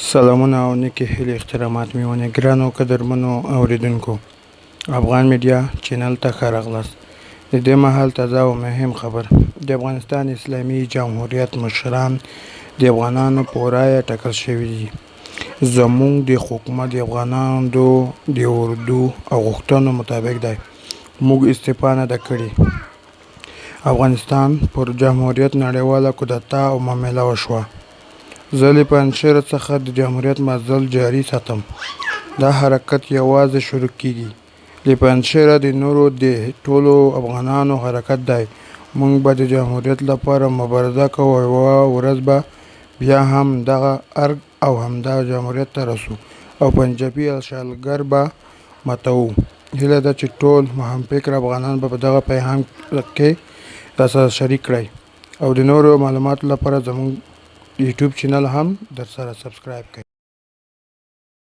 سلامونه او نیکې هیلې احترامات مې ونه ګرانو قدرمنو اوریدونکو افغان میډیا چینل ته ښه راغلاست. د دې مهال تازه او مهم خبر د افغانستان اسلامي جمهوریت مشران د افغانانو په رایه ټاکل شوي دي. زموږ د حکومت د افغانانو د اردو او غوښتنو مطابق دی موږ استعفا نه ده کړې. افغانستان پر جمهوریت نړیواله کودتا او معامله وشوه. زه له پنجشیر څخه د جمهوریت مزل جاري ساتم. دا حرکت یوازې شروع کیږي. له پنجشیره د نورو د ټولو افغانانو حرکت دی. موږ به د جمهوریت لپاره مبارزه کوو او یوه ورځ به بیا هم دغه ارګ او همدغه جمهوریت ته رسو او پنجابي اشغالګر به ماتوو. هیله ده چې ټول مهمفکره افغانان به په دغه پیغام کې راسره شریک کړئ او د نورو معلوماتو لپاره زموږ یوټیوب چینل هم درسره سبسکرایب کړئ.